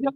Good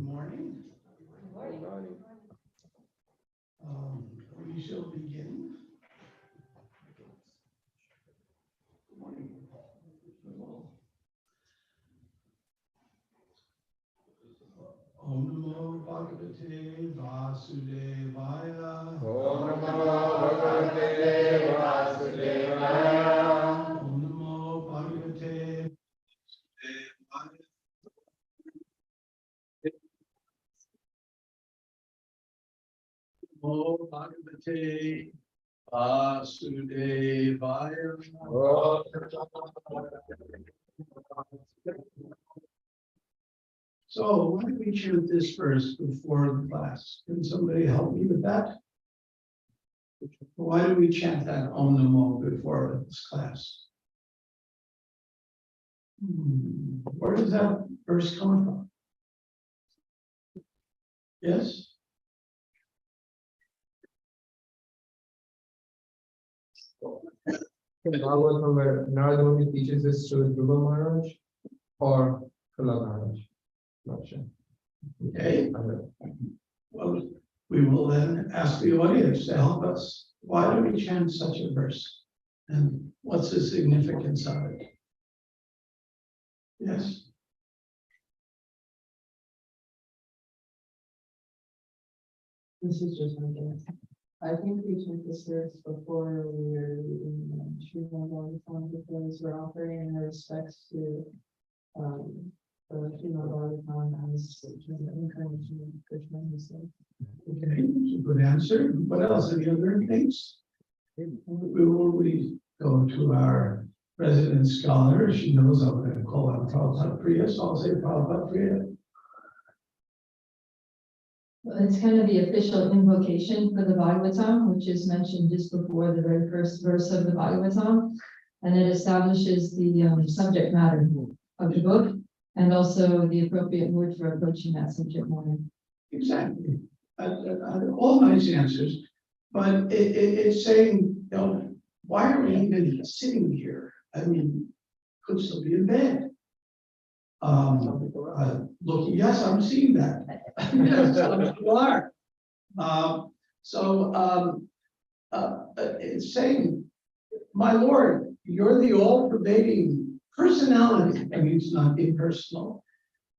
morning. We shall begin. Good morning. Om Namo Bhagavate Vasudevaya. Om Namo Bhagavate Vasudevaya. Om Namo Bhagavate Vasudevaya. Namo Bhagavate Vasudevaya. So why don't we chant this first before the class? Can somebody help me with that? Why do we chant that Om Namo before this class? Where does that verse come from? Yes? Bhagavatam, where Narada Muni teaches this to Dhruva Maharaj or Kala Maharaj. Not sure. Okay. Well, we will then ask the audience to help us. Why do we chant such a verse? And what's the significance of it? Yes? This is just my guess. I think we took this verse before we were reading Srimad Bhagavatam because we're offering our respects to the Srimad Bhagavatam as the incarnation of Krishna himself. Okay, that's a good answer. What else? Any other things? We go to our resident scholar. She knows I'm going to call her Prabhupada Priya, so I'll say Prabhupada Priya. Well, it's kind of the official invocation for the Bhagavatam, which is mentioned just before the very first verse of the Bhagavatam. And it establishes the subject matter of the book and also the appropriate word for approaching that subject matter. Exactly. All nice answers, but it's saying, you know, why are we even sitting here? I mean, could still be in bed. Looking, yes, I'm seeing that. Yes, some people are. It's saying, my Lord, you're the all-pervading personality. I mean, it's not impersonal.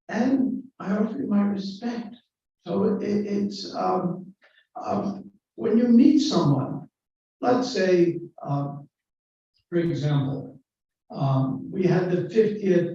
And I offer you my respect. So it's when you meet someone, let's say, for example, we had the 50th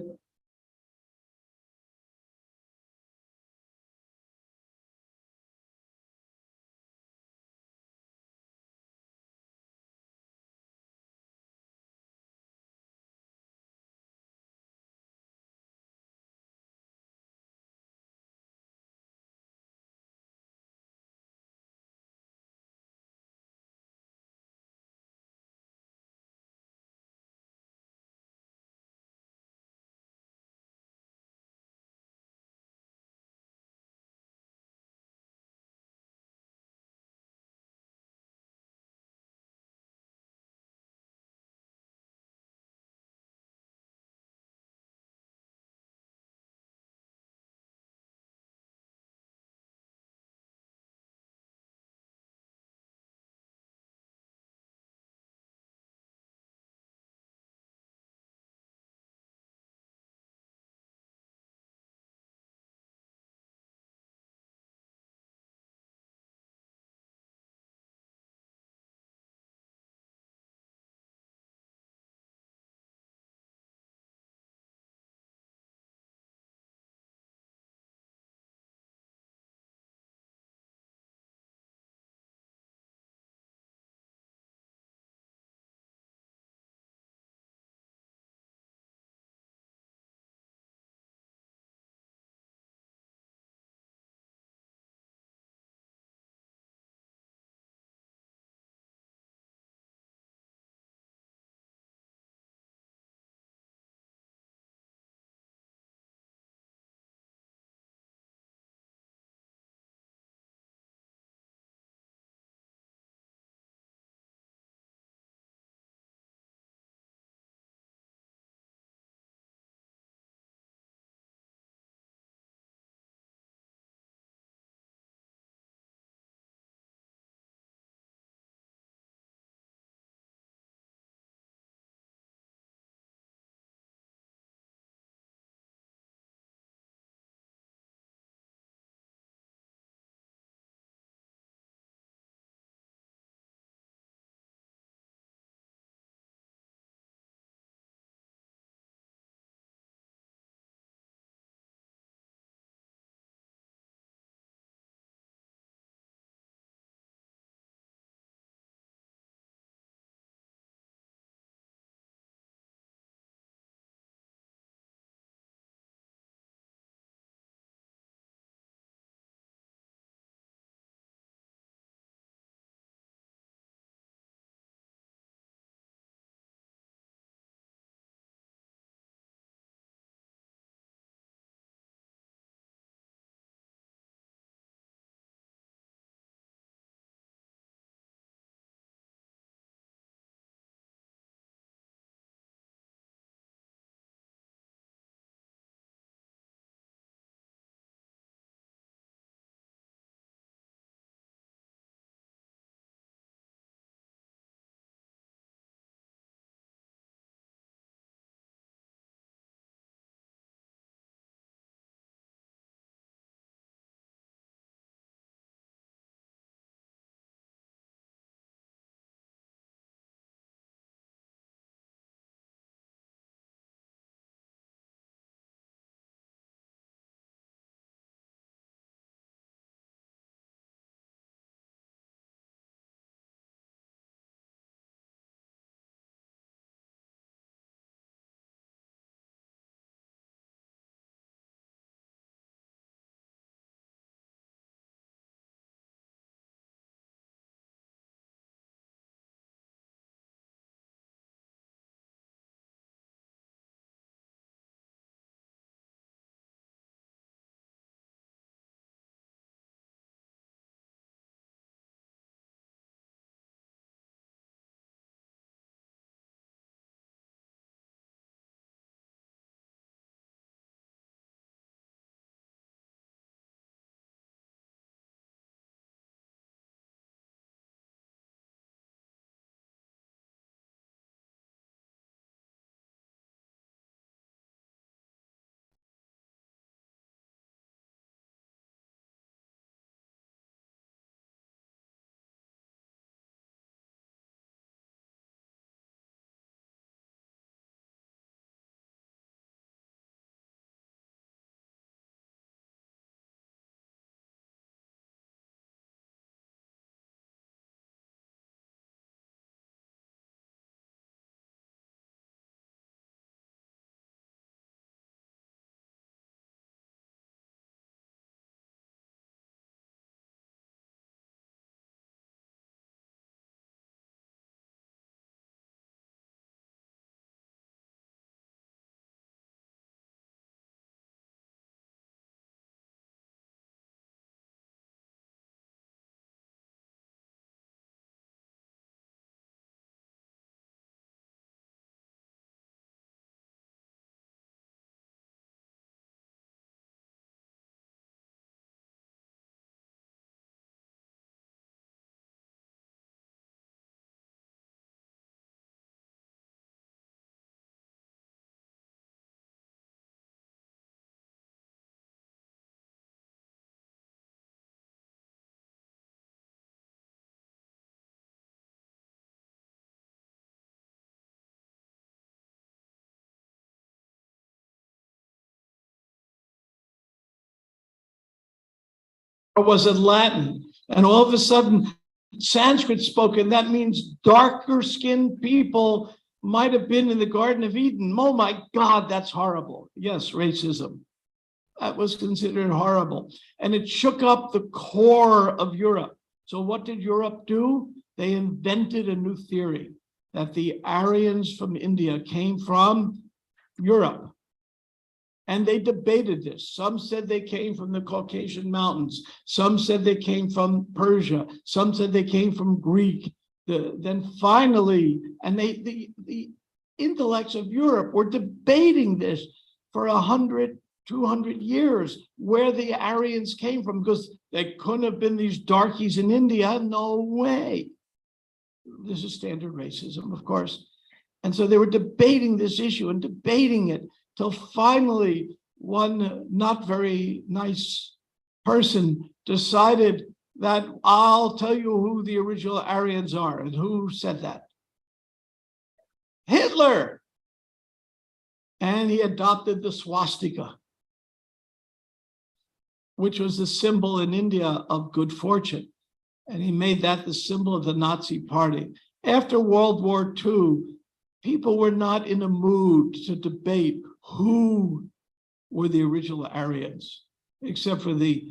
or was it Latin? And all of a sudden, Sanskrit spoken, that means darker skinned people might have been in the Garden of Eden. Oh my God, that's horrible. Yes, racism. That was considered horrible. And it shook up the core of Europe. So what did Europe do? They invented a new theory that the Aryans from India came from Europe. And they debated this. Some said they came from the Caucasian Mountains. Some said they came from Persia. Some said they came from Greek. Then finally, and the intellects of Europe were debating this for 100, 200 years, where the Aryans came from, because they couldn't have been these darkies in India. No way. This is standard racism, of course. And so they were debating this issue and debating it till finally one not very nice person decided that I'll tell you who the original Aryans are. And who said that? Hitler. And he adopted the swastika, which was the symbol in India of good fortune. And he made that the symbol of the Nazi Party. After World War II, people were not in a mood to debate who were the original Aryans, except for the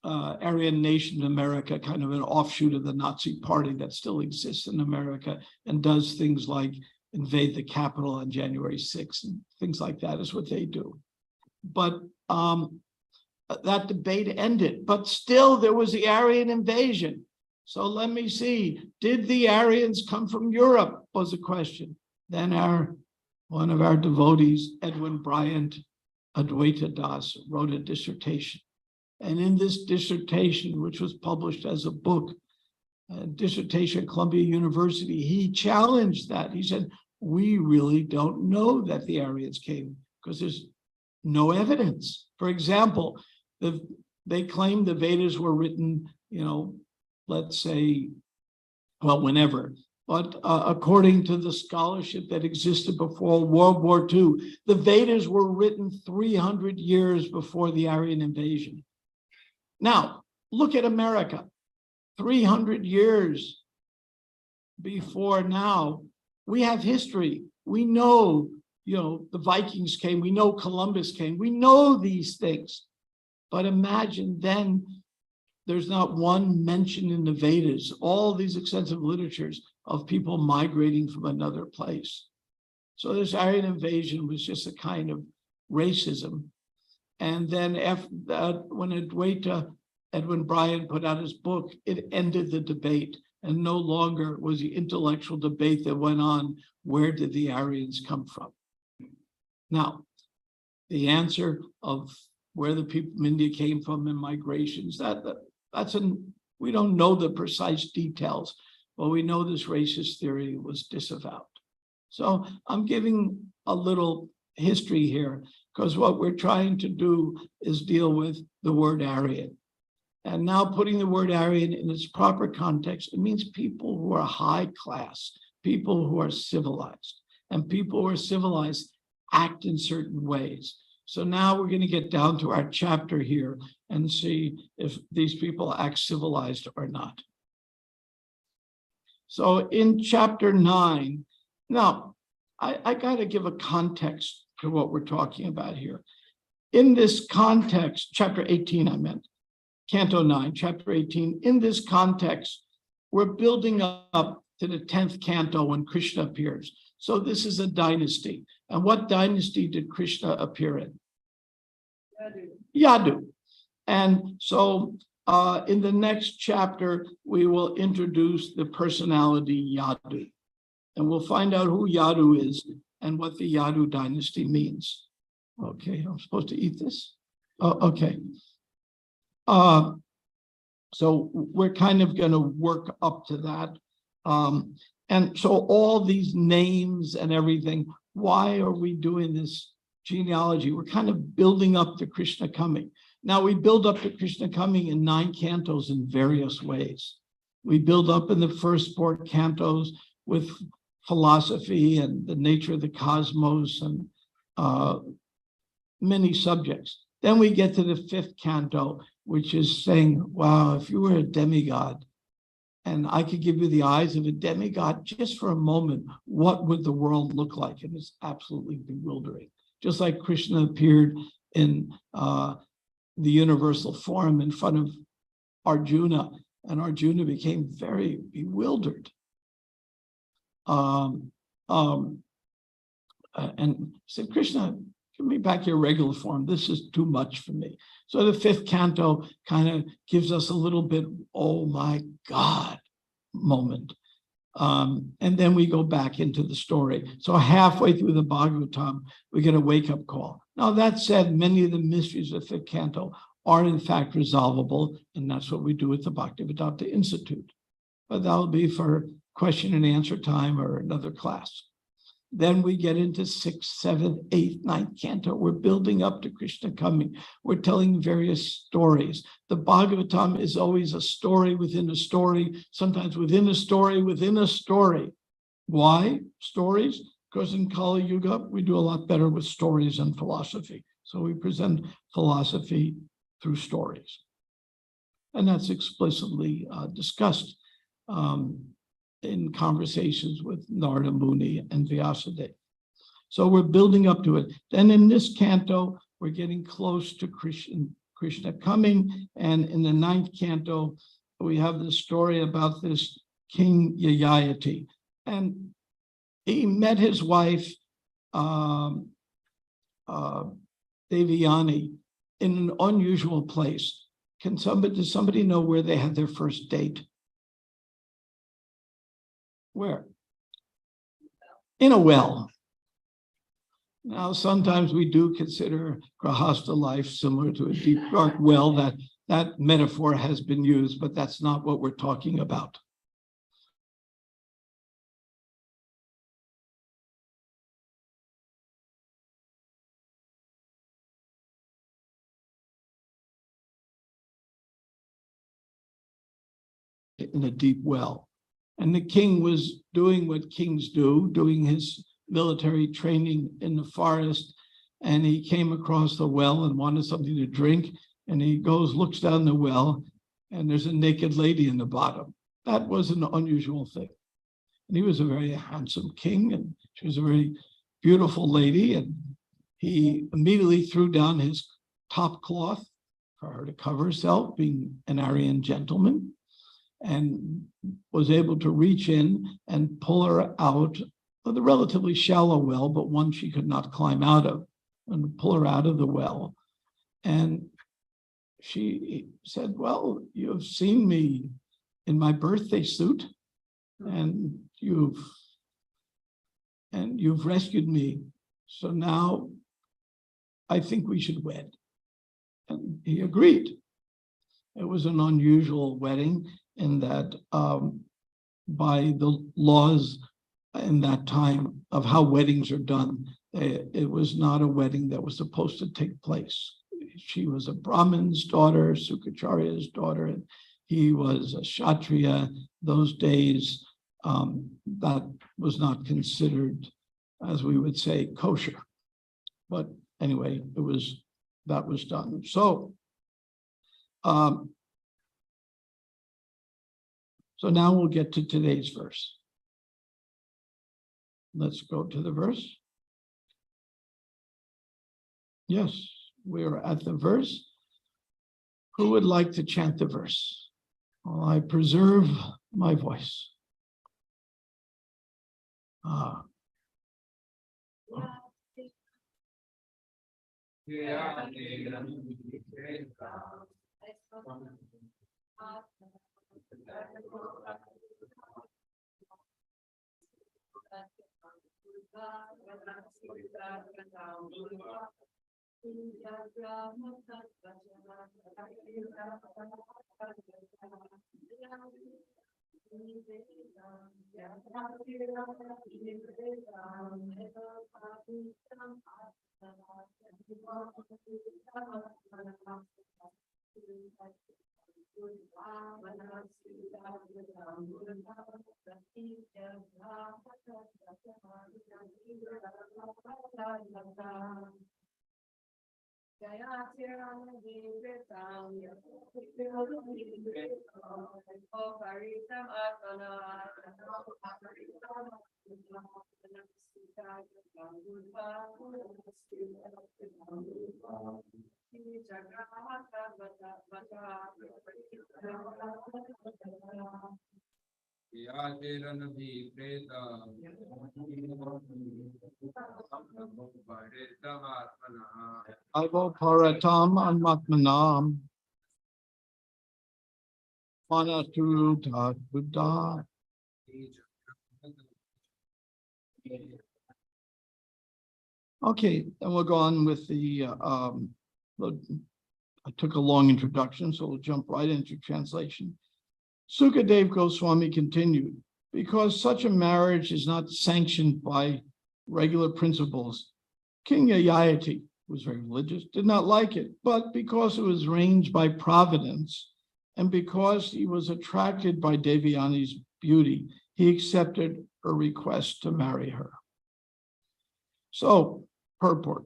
Aryan Nation in America, kind of an offshoot of the Nazi Party that still exists in America and does things like invade the Capitol on January 6th and things like that is what they do. But that debate ended, but still there was the Aryan invasion. So let me see, did the Aryans come from Europe was the question. Then one of our devotees, Edwin Bryant Adwaita Das, wrote a dissertation. And in this dissertation, which was published as a book, a dissertation at Columbia University, he challenged that. He said, we really don't know that the Aryans came because there's no evidence. For example, they claim the Vedas were written, let's say, well, whenever. But according to the scholarship that existed before World War II, the Vedas were written 300 years before the Aryan invasion. Now, look at America. 300 years before now, we have history. We know, the Vikings came. We know Columbus came. We know these things. But imagine then, there's not one mention in the Vedas, all these extensive literatures of people migrating from another place. So this Aryan invasion was just a kind of racism. And then after that, when Edwin Bryant put out his book, it ended the debate. And no longer was the intellectual debate that went on, where did the Aryans come from? Now, the answer of where the people from India came from in migrations, we don't know the precise details, but we know this racist theory was disavowed. So I'm giving a little history here because what we're trying to do is deal with the word Aryan. And now putting the word Aryan in its proper context, it means people who are high class, people who are civilized, and people who are civilized act in certain ways. So now we're going to get down to our chapter here and see if these people act civilized or not. So in chapter 9, now I got to give a context to what we're talking about here. In this context, chapter 18, I meant, Canto 9, chapter 18, in this context, we're building up to the 10th canto when Krishna appears. So this is a dynasty. And what dynasty did Krishna appear in? Yadu. And so in the next chapter, we will introduce the personality Yadu. And we'll find out who Yadu is and what the Yadu dynasty means. Okay, I'm supposed to eat this? Oh, okay. So we're kind of going to work up to that. And so all these names and everything, why are we doing this genealogy? We're kind of building up to Krishna coming. Now we build up to Krishna coming in 9 cantos in various ways. We build up in the first 4 cantos with philosophy and the nature of the cosmos and many subjects. Then we get to the 5th canto which is saying, wow, if you were a demigod and I could give you the eyes of a demigod just for a moment, what would the world look like? And it's absolutely bewildering. Just like Krishna appeared in the universal form in front of Arjuna, and Arjuna became very bewildered. And said, Krishna, give me back your regular form. This is too much for me. So the fifth canto kind of gives us a little bit, oh my God, moment. And then we go back into the story. So halfway through the Bhagavatam, we get a wake-up call. Now, that said, many of the mysteries of the fifth canto are in fact resolvable, and that's what we do at the Bhaktivedanta Institute. But that'll be for question and answer time or another class. Then we get into 6th, 7th, 8th, 9th canto. We're building up to Krishna coming. We're telling various stories. The Bhagavatam is always a story within a story, sometimes within a story within a story. Why stories? Because in Kali Yuga, we do a lot better with stories and philosophy. So we present philosophy through stories. And that's explicitly discussed in conversations with Narada Muni and Vyasadeva. So we're building up to it. Then in this canto, we're getting close to Krishna coming. And in the 9th canto, we have the story about this King Yayati. And he met his wife, Devyani, in an unusual place. Does somebody know where they had their first date? Where? In a well. Now, sometimes we do consider Grahastha life similar to a deep, dark well. That metaphor has been used, but that's not what we're talking about. In a deep well. And the king was doing what kings do, doing his military training in the forest, and he came across the well and wanted something to drink, and he goes, looks down the well, and there's a naked lady in the bottom. That was an unusual thing. And he was a very handsome king, and she was a very beautiful lady, and he immediately threw down his top cloth for her to cover herself, being an Aryan gentleman, and was able to reach in and pull her out of the relatively shallow well, but one she could not climb out of, and pull her out of the well. And she said, well, you've seen me in my birthday suit, and you've rescued me. So now I think we should wed. And he agreed. It was an unusual wedding in that by the laws in that time of how weddings are done, it was not a wedding that was supposed to take place. She was a Brahmin's daughter, Sukacharya's daughter, and he was a Kshatriya. Those days, that was not considered, as we would say, kosher. But anyway, that was done. So, so now we'll get to today's verse. Let's go to the verse. Yes, we're at the verse. Who would like to chant the verse? Well, I preserve my voice. Alvo paratam anmatmanam manaturuta buddha. Okay, then we'll go on with I took a long introduction, so we'll jump right into translation. Sukadev Goswami continued, because such a marriage is not sanctioned by regular principles, King Yayati, who was very religious, did not like it, but because it was arranged by providence and because he was attracted by Devyani's beauty, he accepted her request to marry her. So, purport.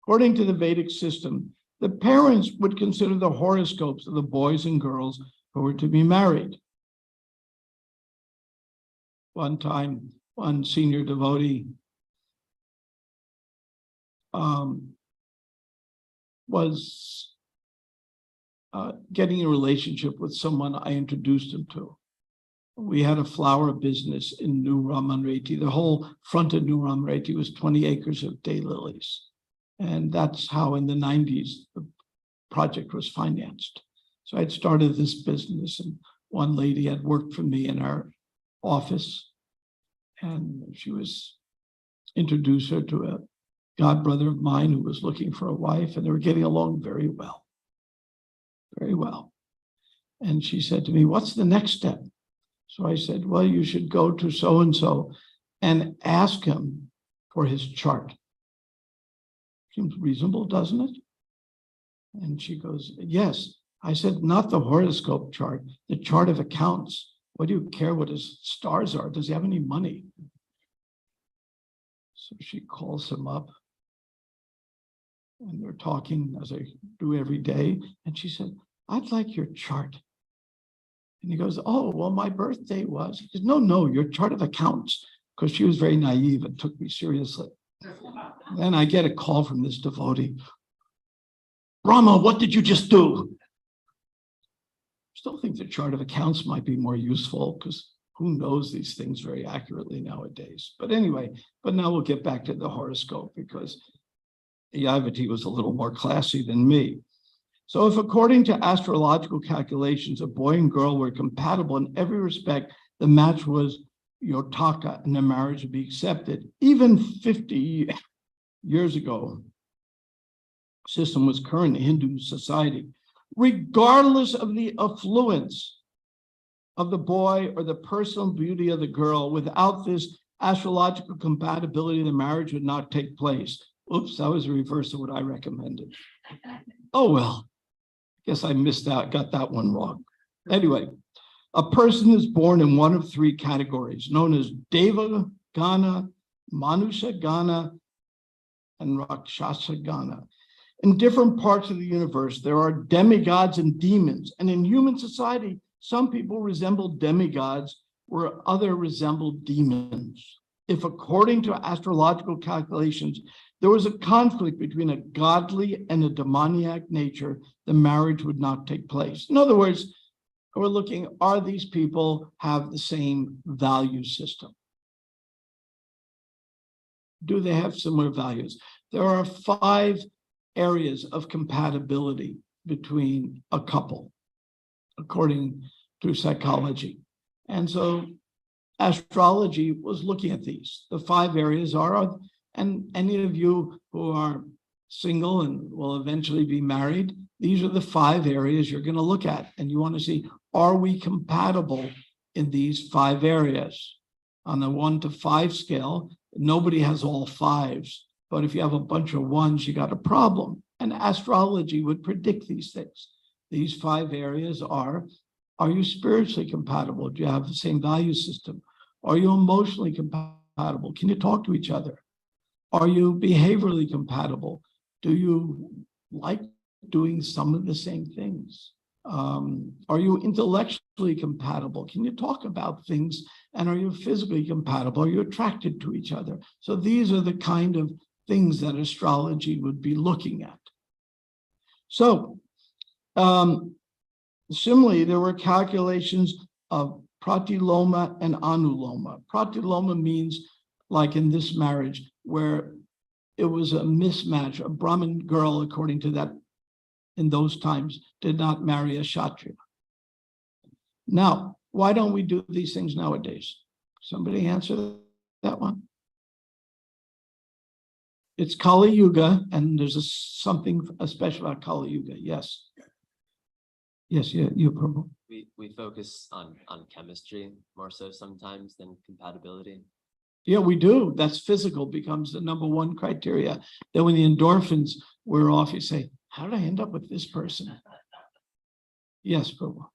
According to the Vedic system, the parents would consider the horoscopes of the boys and girls who were to be married. One time, one senior devotee was getting a relationship with someone I introduced him to. We had a flower business in New Ramanreti. The whole front of New Ramanreti was 20 acres of daylilies. And that's how in the 90s, the project was financed. So I'd started this business, and one lady had worked for me in our office. And she was introduced her to a godbrother of mine who was looking for a wife, and they were getting along very well. Very well. And she said to me, "What's the next step?" So I said, "Well, you should go to so-and-so and ask him for his chart." Seems reasonable, doesn't it? And she goes, "Yes." I said, "Not the horoscope chart, the chart of accounts. What do you care what his stars are? Does he have any money?" So she calls him up. And they're talking as I do every day. And she said, "I'd like your chart." And he goes, "Oh, well, my birthday was." He says, No, your chart of accounts." Because she was very naive and took me seriously. Then I get a call from this devotee. "Brahma, what did you just do?" Still think the chart of accounts might be more useful because who knows these things very accurately nowadays. But anyway, now we'll get back to the horoscope because Yavati was a little more classy than me. So if according to astrological calculations, a boy and girl were compatible in every respect, the match was yotaka and the marriage would be accepted. Even 50 years ago, system was current in Hindu society, regardless of the affluence of the boy or the personal beauty of the girl. Without this astrological compatibility, the marriage would not take place. Oops, that was the reverse of what I recommended. Oh, well, I guess I missed out, got that one wrong. Anyway, a person is born in one of three categories, known as Deva Gana, Manusha Gana, and Rakshasa Gana. In different parts of the universe, there are demigods and demons. And in human society, some people resemble demigods, where others resemble demons. If according to astrological calculations, there was a conflict between a godly and a demoniac nature, the marriage would not take place. In other words, we're looking, are these people have the same value system? Do they have similar values? There are 5 areas of compatibility between a couple, according to psychology. And so astrology was looking at these. The 5 areas are, and any of you who are single and will eventually be married, these are the 5 areas you're going to look at. And you want to see, are we compatible in these 5 areas? On the 1 to 5 scale, nobody has all 5s. But if you have a bunch of 1s, you got a problem. And astrology would predict these things. These 5 areas are you spiritually compatible? Do you have the same value system? Are you emotionally compatible? Can you talk to each other? Are you behaviorally compatible? Do you like doing some of the same things? Are you intellectually compatible? Can you talk about things? And are you physically compatible? Are you attracted to each other? So these are the kind of things that astrology would be looking at. So similarly, there were calculations of pratiloma and anuloma. Pratiloma means, like in this marriage, where it was a mismatch. A Brahmin girl, according to that, in those times, did not marry a Kshatriya. Now, why don't we do these things nowadays? Somebody answer that one. It's Kali Yuga, and there's something special about Kali Yuga. Yes. Yes, yeah, you Prabhu. We focus on chemistry more so sometimes than compatibility. Yeah, we do. That's physical becomes the number one criteria. Then when the endorphins wear off, you say, how did I end up with this person? Yes, Prabhu.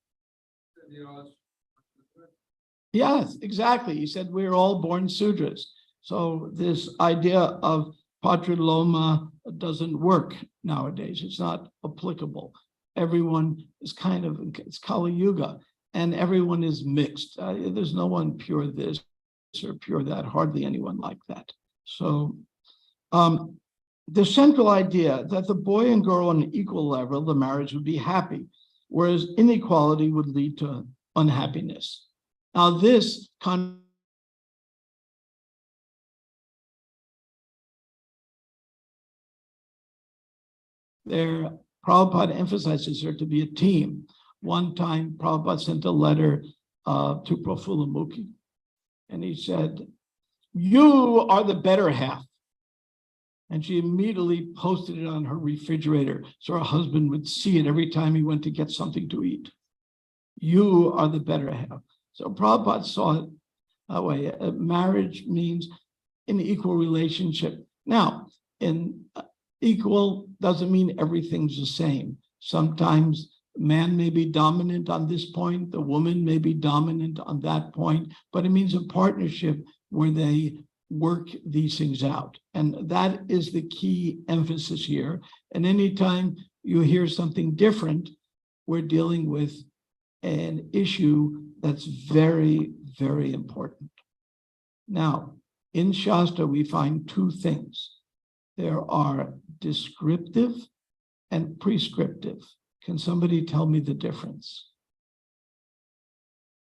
Yes, exactly. He said we're all born Sudras. So this idea of Patriloma doesn't work nowadays. It's not applicable. Everyone is kind of, it's Kali Yuga, and everyone is mixed. There's no one pure this or pure that, hardly anyone like that. So the central idea that the boy and girl on an equal level, the marriage would be happy, whereas inequality would lead to unhappiness. Now this Prabhupada emphasizes there to be a team. One time Prabhupada sent a letter to Prafula Mukhi, and he said, you are the better half. And she immediately posted it on her refrigerator so her husband would see it every time he went to get something to eat. You are the better half. So Prabhupada saw it that way. Marriage means an equal relationship. Now, in equal doesn't mean everything's the same. Sometimes man may be dominant on this point, the woman may be dominant on that point, but it means a partnership where they work these things out. And that is the key emphasis here. And anytime you hear something different, we're dealing with an issue that's very, very important. Now, in Shastra, we find two things. There are descriptive and prescriptive. Can somebody tell me the difference?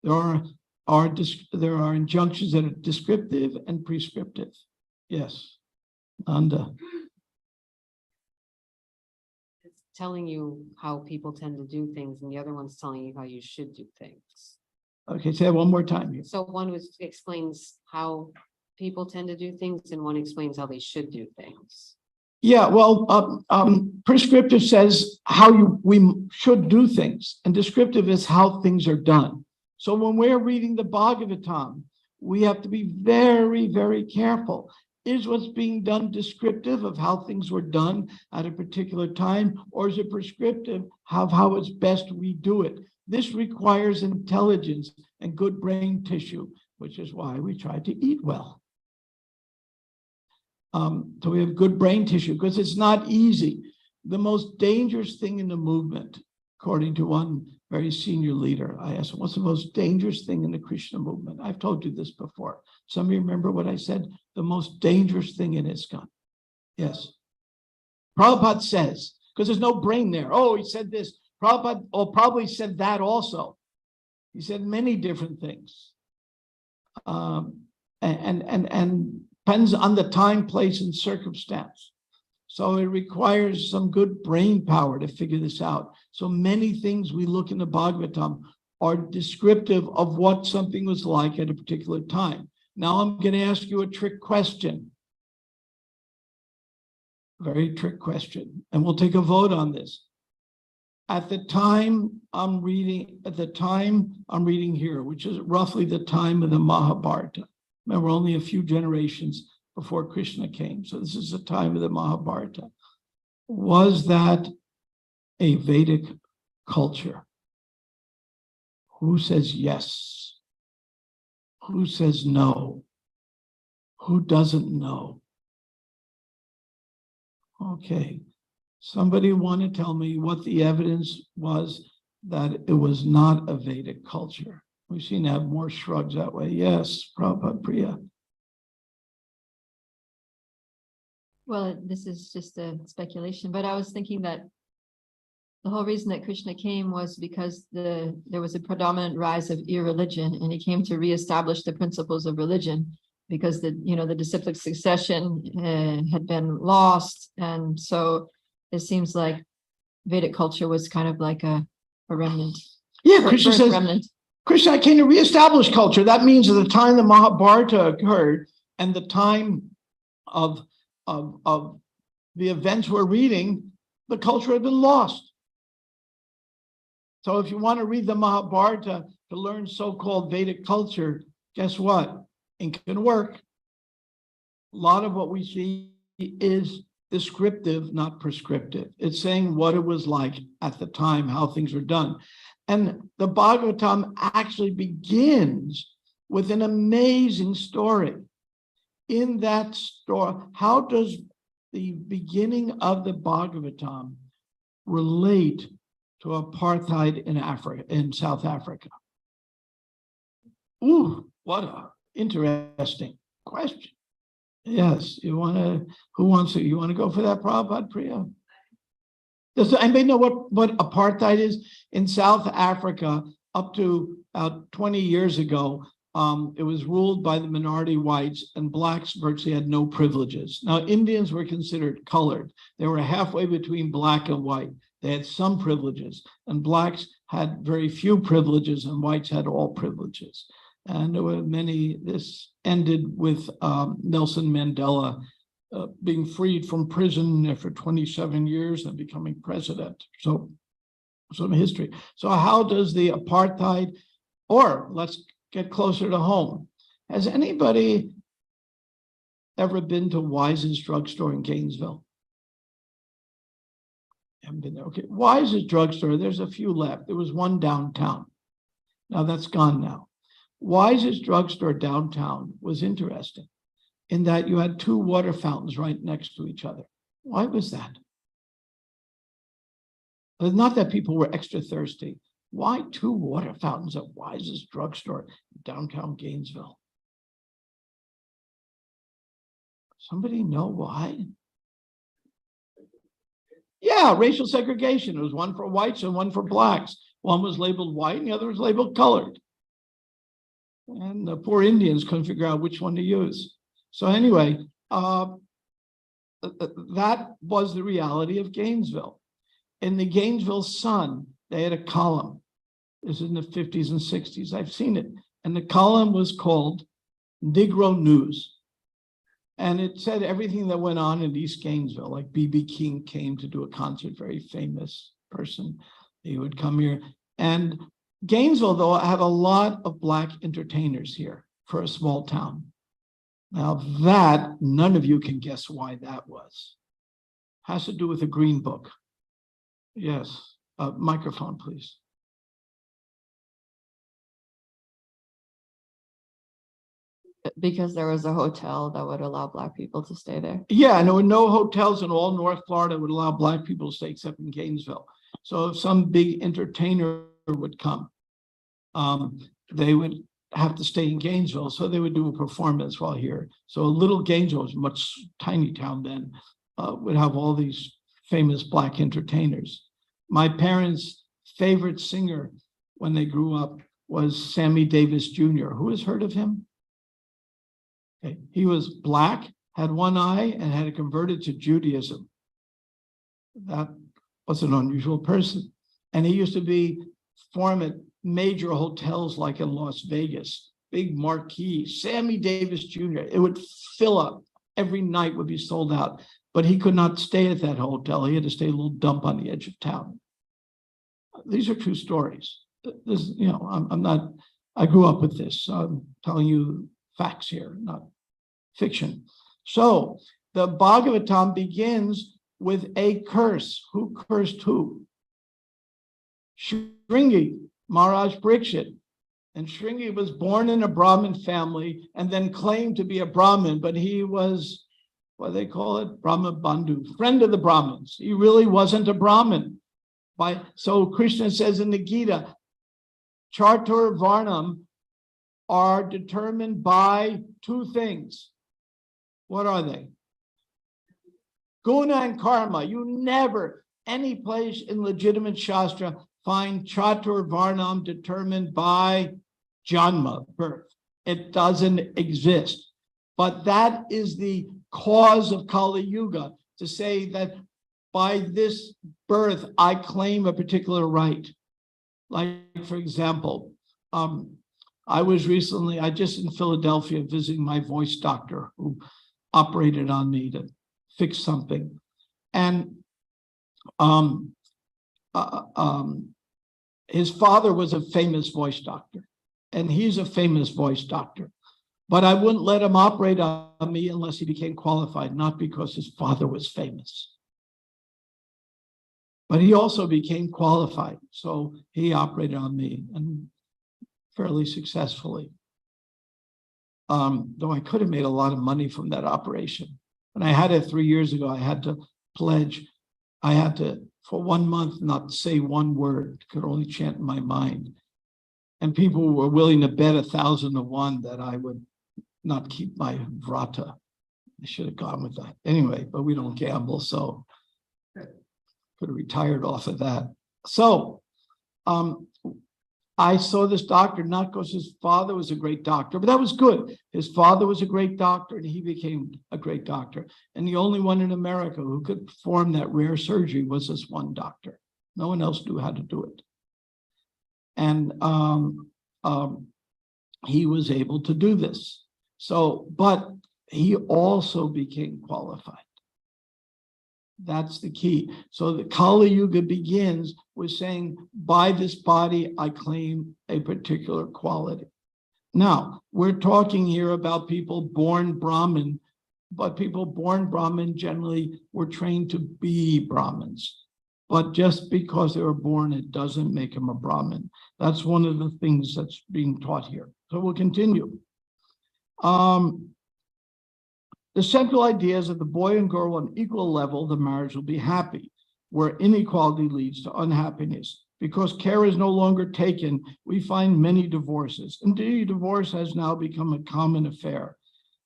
There are injunctions that are descriptive and prescriptive. Yes, Nanda. It's telling you how people tend to do things, and the other one's telling you how you should do things. Okay, say that one more time. So one explains how people tend to do things, and one explains how they should do things. Yeah, well, prescriptive says how we should do things, and descriptive is how things are done. So when we're reading the Bhagavatam, we have to be very, very careful. Is what's being done descriptive of how things were done at a particular time, or is it prescriptive of how it's best we do it? This requires intelligence and good brain tissue, which is why we try to eat well. So we have good brain tissue, because it's not easy. The most dangerous thing in the movement, according to one very senior leader, I asked him, what's the most dangerous thing in the Krishna movement? I've told you this before. Some of you remember what I said? The most dangerous thing in ISKCON. Yes. Prabhupada says, because there's no brain there. Oh, he said this. Prabhupada probably said that also. He said many different things. And depends on the time, place, and circumstance. So it requires some good brain power to figure this out. So many things we look in the Bhagavatam are descriptive of what something was like at a particular time. Now I'm going to ask you a trick question. Very trick question. And we'll take a vote on this. At the time I'm reading here, which is roughly the time of the Mahabharata. Remember, only a few generations before Krishna came. So this is the time of the Mahabharata. Was that a Vedic culture? Who says yes? Who says no? Who doesn't know? Okay, Somebody want to tell me what the evidence was that it was not a Vedic culture? We seem to have more shrugs that way. Yes, Prabhupada Priya. Well, this is just a speculation, but I was thinking that the whole reason that Krishna came was because there was a predominant rise of irreligion, and he came to reestablish the principles of religion because the disciplic succession had been lost, and so it seems like Vedic culture was kind of like a remnant. Yeah, Krishna birth says, remnant. Krishna came to reestablish culture. That means at the time the Mahabharata occurred and the time of the events we're reading, the culture had been lost. So if you want to read the Mahabharata to learn so-called Vedic culture, guess what? It can work. A lot of what we see is descriptive, not prescriptive. It's saying what it was like at the time, how things were done. And the Bhagavatam actually begins with an amazing story. In that story, how does the beginning of the Bhagavatam relate to apartheid in Africa, in South Africa? Ooh, what a interesting question. Yes, you want to, who wants to, you want to go for that, Prabhupada Priya? Does anybody know what apartheid is? In South Africa, up to about 20 years ago, it was ruled by the minority whites, and blacks virtually had no privileges. Now, Indians were considered colored. They were halfway between black and white. They had some privileges, and blacks had very few privileges, and whites had all privileges. And there were many, this ended with Nelson Mandela being freed from prison after 27 years and becoming president. So some history. So how does the apartheid, or let's get closer to home. Has anybody ever been to Wise's drugstore in Gainesville? Haven't been there. Okay, Wise's drugstore, there's a few left. There was one downtown. Now that's gone now. Wise's drugstore downtown was interesting in that you had two water fountains right next to each other. Why was that? Not that people were extra thirsty. Why two water fountains at Wise's drugstore in downtown Gainesville? Somebody know why? Yeah, racial segregation. It was one for whites and one for blacks. One was labeled white and the other was labeled colored. And the poor Indians couldn't figure out which one to use. So anyway, that was the reality of Gainesville. In the Gainesville Sun, they had a column. This is in the 50s and 60s. I've seen it. And the column was called Negro News. And it said everything that went on in East Gainesville, like B.B. King came to do a concert, very famous person. He would come here. And Gainesville, though, had a lot of black entertainers here for a small town. Now that, none of you can guess why that was. Has to do with the Green Book. Yes, microphone, please. Because there was a hotel that would allow black people to stay there. Yeah, and there were no hotels in all North Florida that would allow black people to stay except in Gainesville. So if some big entertainer would come, they would have to stay in Gainesville. So they would do a performance while here. So a little Gainesville was a much tiny town then, would have all these famous black entertainers. My parents' favorite singer when they grew up was Sammy Davis Jr. Who has heard of him? Okay. He was black, had one eye, and had converted to Judaism. That was an unusual person. And he used to perform at major hotels like in Las Vegas, big marquee, Sammy Davis Jr. It would fill up. Every night would be sold out. But he could not stay at that hotel. He had to stay a little dump on the edge of town. These are true stories. This, you know, I grew up with this. So I'm telling you facts here, not fiction. So the Bhagavatam begins with a curse. Who cursed who? Shringi, Maharaj Parikshit. And Shringi was born in a Brahmin family and then claimed to be a Brahmin, but he was what they call it, Brahma Bandhu, friend of the Brahmins. He really wasn't a Brahmin. So Krishna says in the Gita, Chatur Varnam are determined by two things. What are they? Guna and karma. You never, any place in legitimate Shastra, find Chatur Varnam determined by Janma, birth. It doesn't exist. But that is the cause of Kali Yuga, to say that by this birth, I claim a particular right. Like, for example, I just in Philadelphia visiting my voice doctor who operated on me to fix something. And his father was a famous voice doctor, and he's a famous voice doctor. But I wouldn't let him operate on me unless he became qualified, not because his father was famous. But he also became qualified, so he operated on me, and fairly successfully. Though I could have made a lot of money from that operation. When I had it 3 years ago, I had to pledge, I had to, for 1 month, not say one word, could only chant in my mind. And people were willing to bet 1,000 to 1 that I would not keep my vrata. I should have gone with that. Anyway, but we don't gamble, so could have retired off of that. So I saw this doctor, not because his father was a great doctor, but that was good. His father was a great doctor, and he became a great doctor. And the only one in America who could perform that rare surgery was this one doctor. No one else knew how to do it. And he was able to do this. So, but he also became qualified. That's the key. So the Kali Yuga begins with saying, by this body, I claim a particular quality. Now, we're talking here about people born Brahmin, but people born Brahmin generally were trained to be Brahmins. But just because they were born, it doesn't make them a Brahmin. That's one of the things that's being taught here. So we'll continue. The central idea is that the boy and girl on equal level, the marriage will be happy, where inequality leads to unhappiness. Because care is no longer taken, we find many divorces. Indeed, divorce has now become a common affair.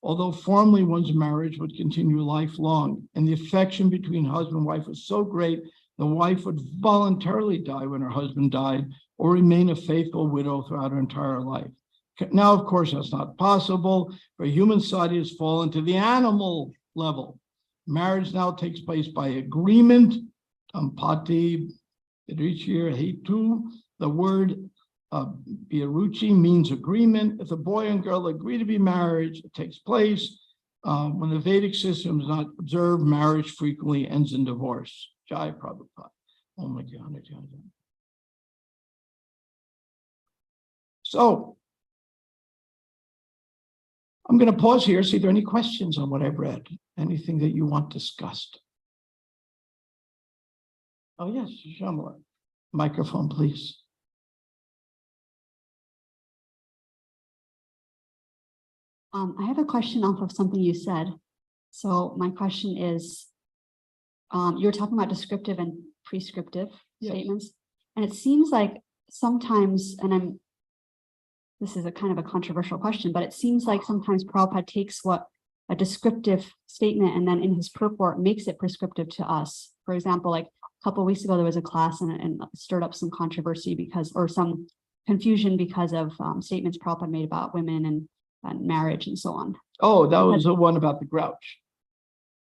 Although formally one's marriage would continue lifelong, and the affection between husband and wife was so great, the wife would voluntarily die when her husband died, or remain a faithful widow throughout her entire life. Now, of course, that's not possible, for human society has fallen to the animal level. Marriage now takes place by agreement, tampati, hetu. The word biaruchi means agreement. If the boy and girl agree to be married, it takes place. When the Vedic system is not observed, marriage frequently ends in divorce. Jai Prabhupada. Oh my God. So, I'm going to pause here, see if there are any questions on what I've read, anything that you want discussed. Oh, yes, Shamala. Microphone, please. I have a question off of something you said. So my question is, you were talking about descriptive and prescriptive statements, and it seems like sometimes, and this is a kind of a controversial question, but it seems like sometimes Prabhupada takes what a descriptive statement and then in his purport makes it prescriptive to us. For example, like a couple of weeks ago, there was a class and it stirred up some controversy because, or some confusion because of statements Prabhupada made about women and marriage and so on. Oh, that was the one about the grouch.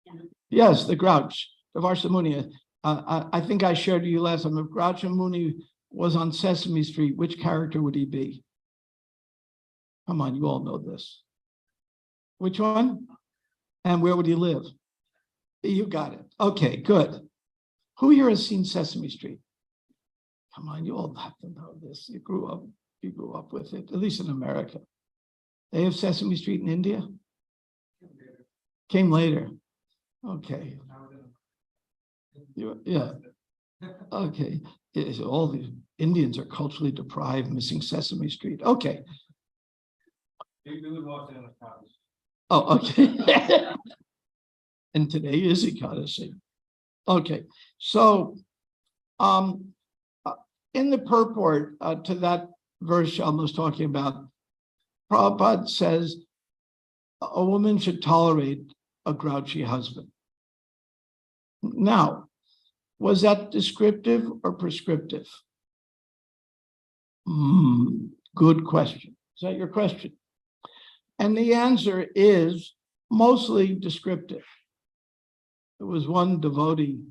Yeah. Yes, the grouch, the Varsamuni. I think I shared with you last time, if Grouch Muni was on Sesame Street, which character would he be? Come on, you all know this. Which one? And where would he live? You got it. Okay, good. Who here has seen Sesame Street? Come on, you all have to know this. You grew up with it, at least in America. They have Sesame Street in India? Came later. Okay. Yeah. Okay. So all the Indians are culturally deprived, missing Sesame Street. Okay. Oh, okay. And today is Ekadasi. Okay, so in the purport to that verse Shalom was talking about, Prabhupada says a woman should tolerate a grouchy husband. Now, was that descriptive or prescriptive? Good question. Is that your question? And the answer is mostly descriptive. There was one devotee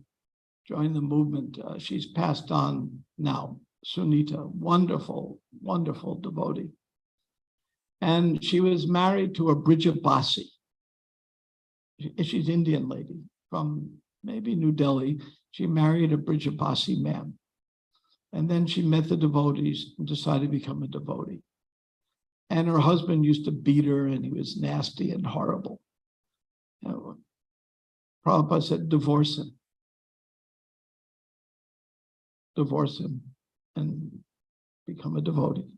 joined the movement. She's passed on now, Sunita, wonderful, wonderful devotee. And she was married to a Brijabasi. She's Indian lady from maybe New Delhi. She married a Brijabasi man. And then she met the devotees and decided to become a devotee. And her husband used to beat her, and he was nasty and horrible. Prabhupada said, divorce him. Divorce him and become a devotee.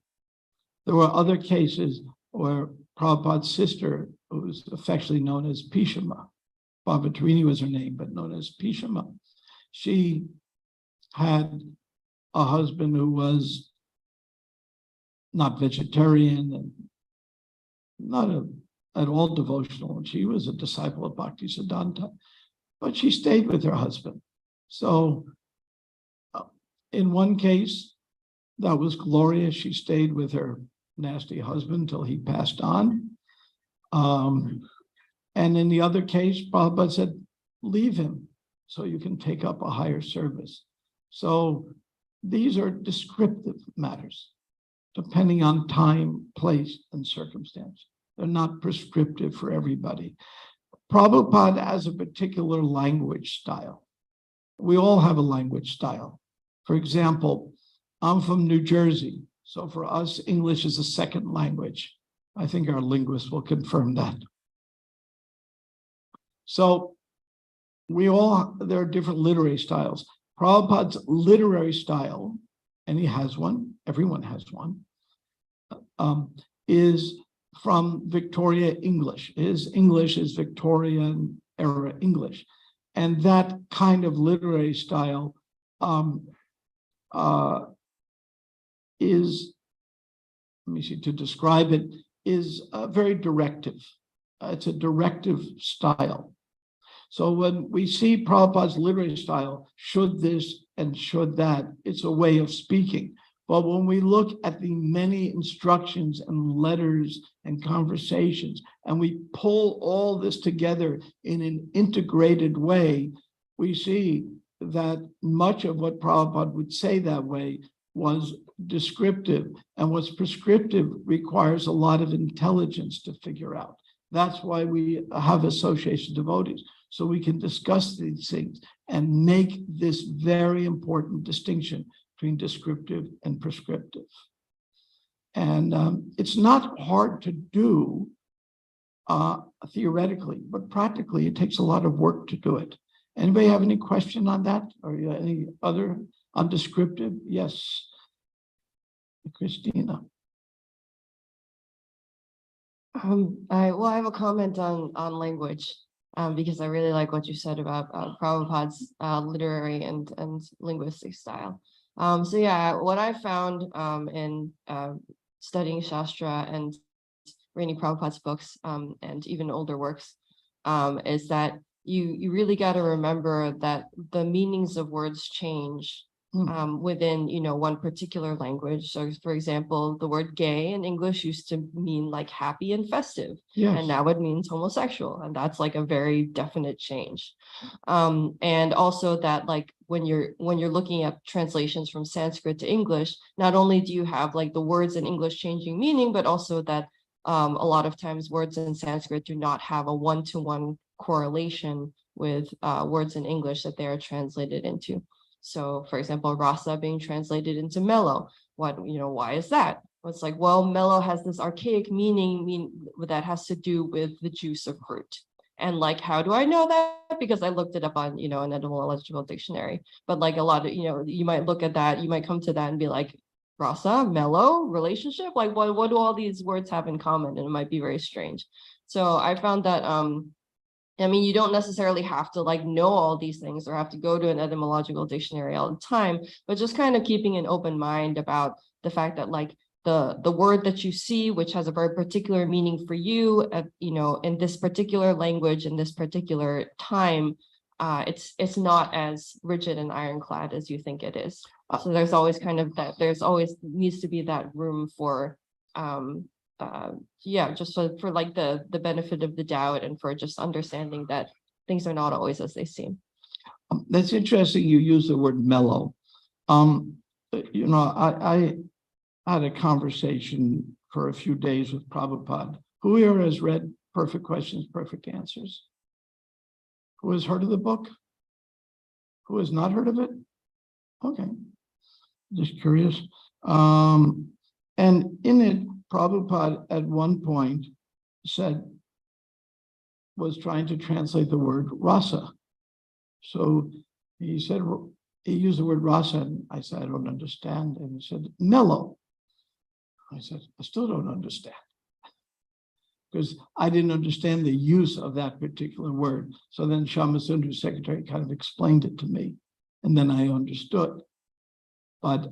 There were other cases where Prabhupada's sister, who was affectionately known as Pishama, Bhavatarini was her name, but known as Pishama, she had a husband who was not vegetarian and not at all devotional, and she was a disciple of Bhaktisiddhanta, but she stayed with her husband. So in one case, that was glorious. She stayed with her nasty husband till he passed on. And in the other case, Prabhupada said, leave him so you can take up a higher service. So these are descriptive matters, depending on time, place, and circumstance. They're not prescriptive for everybody. Prabhupada has a particular language style. We all have a language style. For example, I'm from New Jersey, so for us, English is a second language. I think our linguists will confirm that. So there are different literary styles. Prabhupada's literary style, and he has one, everyone has one, is from Victoria English. His English is Victorian era English. And that kind of literary style is, let me see, to describe it, is very directive. It's a directive style. So when we see Prabhupada's literary style, should this and should that, it's a way of speaking. But when we look at the many instructions and letters and conversations, and we pull all this together in an integrated way, we see that much of what Prabhupada would say that way was descriptive, and what's prescriptive requires a lot of intelligence to figure out. That's why we have association devotees, so we can discuss these things and make this very important distinction between descriptive and prescriptive. And it's not hard to do theoretically, but practically it takes a lot of work to do it. Anybody have any question on that, or any other on descriptive? Yes, Christina. I have a comment on language, because I really like what you said about Prabhupada's literary and linguistic style. So yeah, what I found in studying Shastra and reading Prabhupada's books and even older works is that you really got to remember that the meanings of words change within, one particular language. So for example, the word gay in English used to mean like happy and festive. Yes. And now it means homosexual. And that's like a very definite change. And also that like when you're looking at translations from Sanskrit to English, not only do you have like the words in English changing meaning, but also that a lot of times words in Sanskrit do not have a one-to-one correlation with words in English that they are translated into. So for example, rasa being translated into mellow. Why is that? Well, it's like, well, mellow has this archaic meaning that has to do with the juice of fruit. And like, how do I know that? Because I looked it up on, an etymological dictionary. But like a lot of, you might look at that, you might come to that and be like, rasa, mellow, relationship? Like, what do all these words have in common? And it might be very strange. So I found that I mean, you don't necessarily have to like know all these things or have to go to an etymological dictionary all the time, but just kind of keeping an open mind about the fact that like the word that you see, which has a very particular meaning for you, you know, in this particular language, in this particular time, it's not as rigid and ironclad as you think it is. So there's always kind of that, there's always needs to be that room for, yeah, just for like the benefit of the doubt and for just understanding that things are not always as they seem. That's interesting. You use the word mellow. You know, I had a conversation for a few days with Prabhupada. Who here has read Perfect Questions, Perfect Answers? Who has heard of the book? Who has not heard of it? Okay, just curious. And in it, Prabhupada at one point was trying to translate the word rasa. So he said, he used the word rasa, and I said, I don't understand. And he said, mellow. I said, I still don't understand. Because I didn't understand the use of that particular word. So then Shamasundra's secretary kind of explained it to me, and then I understood. But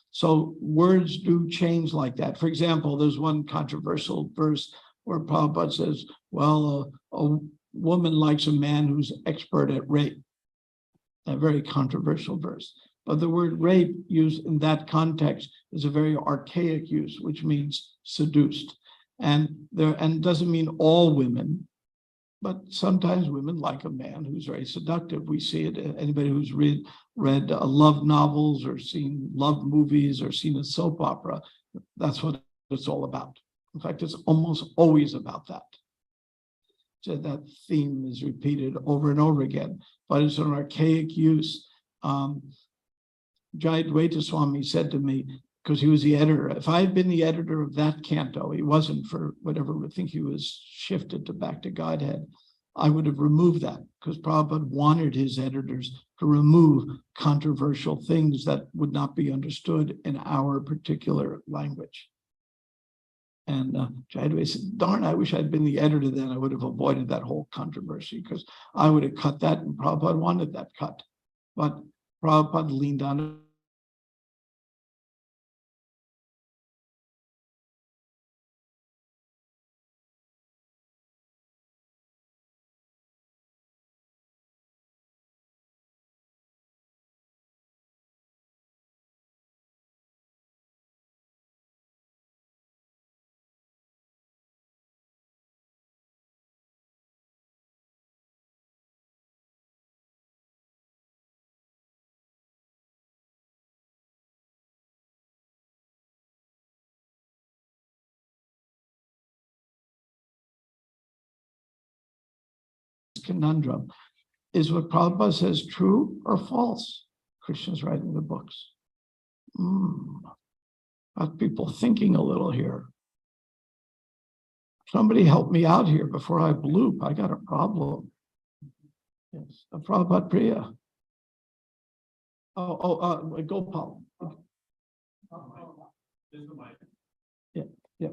so words do change like that. For example, there's one controversial verse where Prabhupada says, well, a woman likes a man who's expert at rape. A very controversial verse. But the word rape used in that context is a very archaic use, which means seduced. And doesn't mean all women, but sometimes women like a man who's very seductive. We see it. Anybody who's read love novels or seen love movies or seen a soap opera, that's what it's all about. In fact, it's almost always about that. So that theme is repeated over and over again, but it's an archaic use. Jayadvaita Swami said to me, because he was the editor, if I had been the editor of that canto, he wasn't for whatever, I think he was shifted to back to Godhead, I would have removed that, because Prabhupada wanted his editors to remove controversial things that would not be understood in our particular language. And Jayadvaita said, darn, I wish I'd been the editor then. I would have avoided that whole controversy, because I would have cut that, and Prabhupada wanted that cut. But Prabhupada leaned on it. Conundrum. Is what Prabhupada says true or false? Krishna's writing the books. Got people thinking a little here. Somebody help me out here before I bloop. I got a problem. Yes, a Prabhupada Priya. Gopal. Yeah.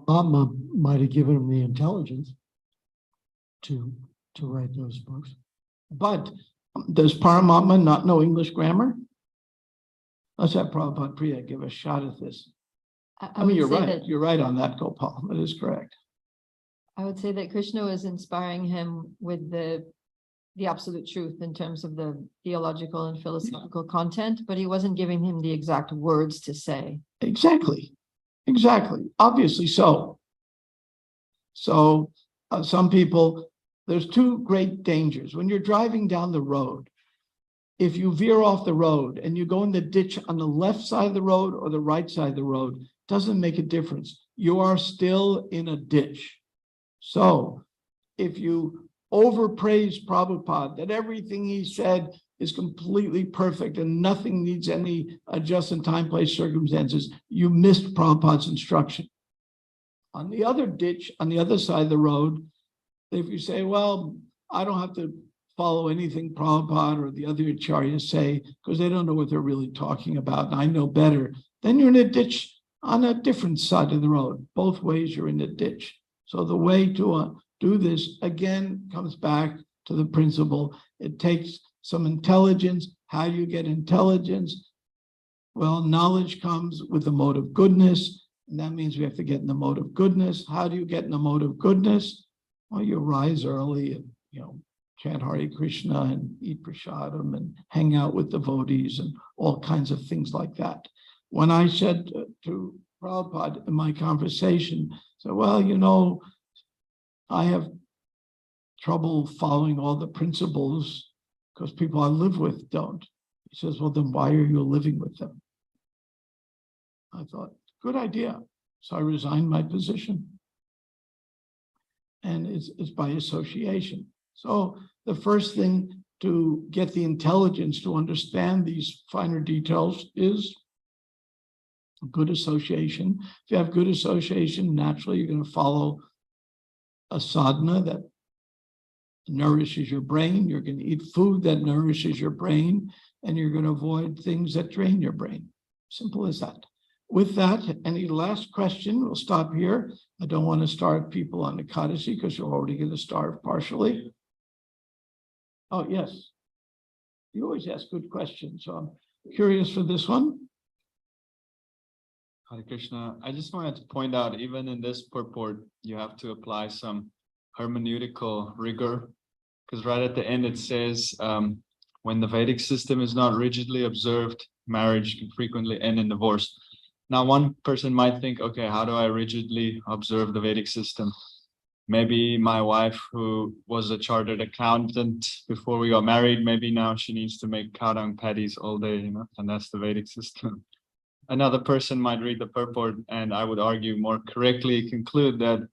Mama might have given him the intelligence to write those books. But does Paramatma not know English grammar? Let's have Prabhupada Priya give a shot at this. I mean, you're right. You're right on that, Gopal. That is correct. I would say that Krishna was inspiring him with the absolute truth in terms of the theological and philosophical content, but he wasn't giving him the exact words to say. Exactly. Obviously so. So some people, there's two great dangers. When you're driving down the road, if you veer off the road and you go in the ditch on the left side of the road or the right side of the road, doesn't make a difference. You are still in a ditch. So if you overpraise Prabhupada, that everything he said is completely perfect and nothing needs any adjustment, time, place, circumstances, you missed Prabhupada's instruction. On the other ditch, on the other side of the road, if you say, well, I don't have to follow anything Prabhupada or the other acharyas say, because they don't know what they're really talking about, and I know better, then you're in a ditch on a different side of the road. Both ways you're in the ditch. So the way to do this, again, comes back to the principle. It takes some intelligence. How do you get intelligence? Well, knowledge comes with the mode of goodness, and that means we have to get in the mode of goodness. How do you get in the mode of goodness? Well, you rise early and, chant Hare Krishna and eat prasadam and hang out with devotees and all kinds of things like that. When I said to Prabhupada in my conversation, so, well, I have trouble following all the principles because people I live with don't. He says, well, then why are you living with them? I thought, good idea. So I resigned my position. And it's by association. So the first thing to get the intelligence to understand these finer details is good association. If you have good association, naturally you're going to follow a sadhana that nourishes your brain. You're going to eat food that nourishes your brain, and you're going to avoid things that drain your brain. Simple as that. With that, any last question? We'll stop here. I don't want to starve people on Ekadasi because you're already going to starve partially. Oh, yes. You always ask good questions, so I'm curious for this one. Hare Krishna. I just wanted to point out, even in this purport, you have to apply some hermeneutical rigor, because right at the end it says, when the Vedic system is not rigidly observed, marriage can frequently end in divorce. Now, one person might think, okay, how do I rigidly observe the Vedic system? Maybe my wife, who was a chartered accountant before we got married, maybe now she needs to make cow dung patties all day, and that's the Vedic system. Another person might read the purport, and I would argue more correctly conclude that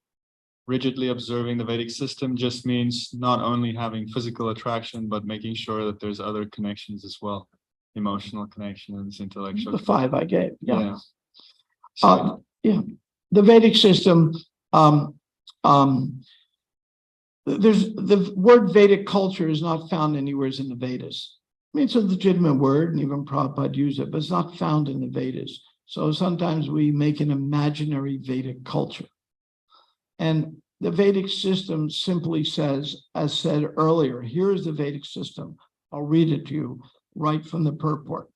rigidly observing the Vedic system just means not only having physical attraction, but making sure that there's other connections as well, emotional connections, intellectual. The 5 I gave, yeah. So, Yeah, the Vedic system, there's the word Vedic culture is not found anywhere in the Vedas. I mean, it's a legitimate word, and even Prabhupada used it, but it's not found in the Vedas. So sometimes we make an imaginary Vedic culture. And the Vedic system simply says, as said earlier, here is the Vedic system. I'll read it to you right from the purport.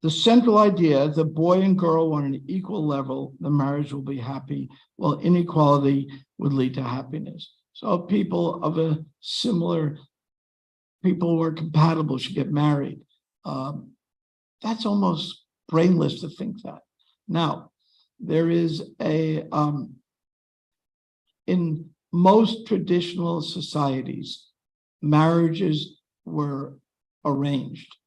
The central idea, the boy and girl on an equal level, the marriage will be happy, while inequality would lead to happiness. So people of a similar, people who are compatible should get married. That's almost brainless to think that. Now, there is in most traditional societies, marriages were arranged.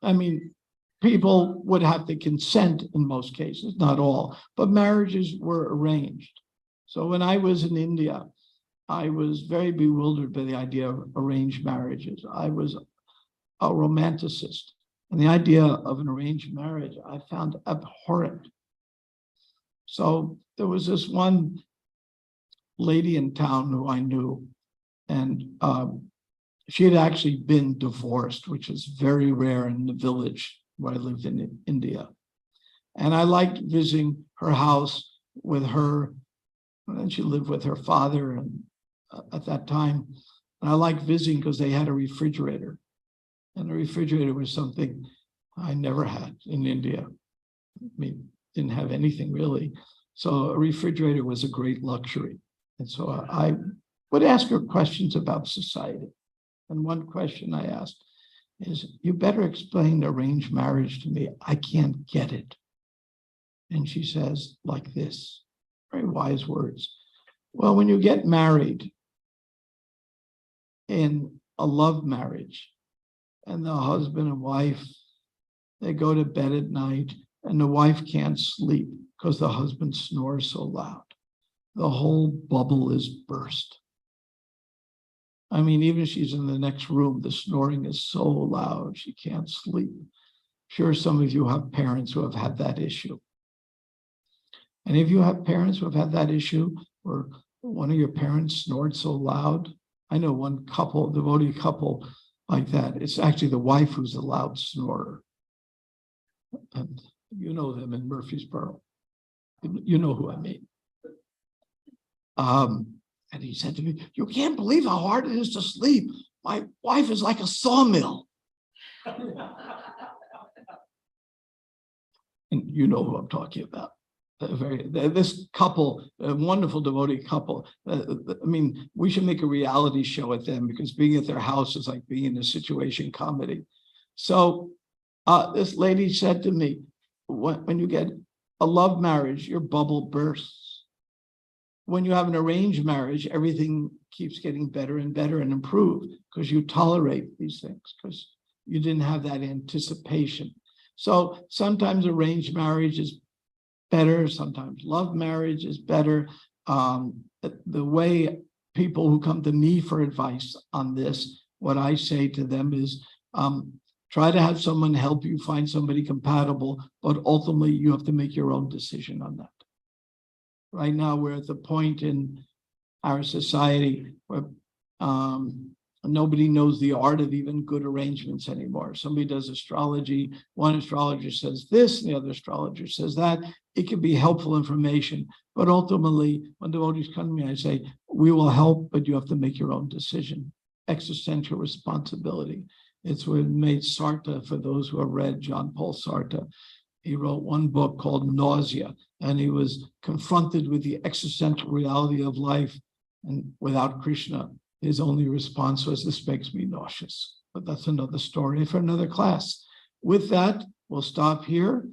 I mean, people would have to consent in most cases, not all, but marriages were arranged. So when I was in India, I was very bewildered by the idea of arranged marriages. I was a romanticist, and the idea of an arranged marriage I found abhorrent. So there was this one lady in town who I knew, and she had actually been divorced, which is very rare in the village where I lived in India. And I liked visiting her house with her, and she lived with her father and at that time. And I liked visiting because they had a refrigerator. And the refrigerator was something I never had in India. I mean, didn't have anything really. So a refrigerator was a great luxury. And so I would ask her questions about society. And one question I asked is, you better explain arranged marriage to me. I can't get it. And she says like this, very wise words. Well, when you get married in a love marriage, and the husband and wife, they go to bed at night, and the wife can't sleep because the husband snores so loud. The whole bubble is burst. I mean, even if she's in the next room, the snoring is so loud, she can't sleep. Sure, some of you have parents who have had that issue. And if you have parents who have had that issue, or one of your parents snored so loud, I know one couple, devotee couple, like that. It's actually the wife who's a loud snorer. And you know them in Murfreesboro. You know who I mean. And he said to me, "You can't believe how hard it is to sleep. My wife is like a sawmill." And you know who I'm talking about. This couple, a wonderful devotee couple. I mean, we should make a reality show at them, because being at their house is like being in a situation comedy. So this lady said to me, when you get a love marriage, your bubble bursts. When you have an arranged marriage, everything keeps getting better and better and improved, because you tolerate these things, because you didn't have that anticipation. So sometimes arranged marriage is better, sometimes love marriage is better. The way people who come to me for advice on this, what I say to them is, try to have someone help you find somebody compatible, but ultimately you have to make your own decision on that. Right now, we're at the point in our society where nobody knows the art of even good arrangements anymore. Somebody does astrology, one astrologer says this, and the other astrologer says that. It can be helpful information, but ultimately, when devotees come to me, I say, we will help, but you have to make your own decision. Existential responsibility. It's what made Sartre, for those who have read John Paul Sartre. He wrote one book called Nausea, and he was confronted with the existential reality of life. And without Krishna, his only response was, "This makes me nauseous." But that's another story for another class. With that, we'll stop here.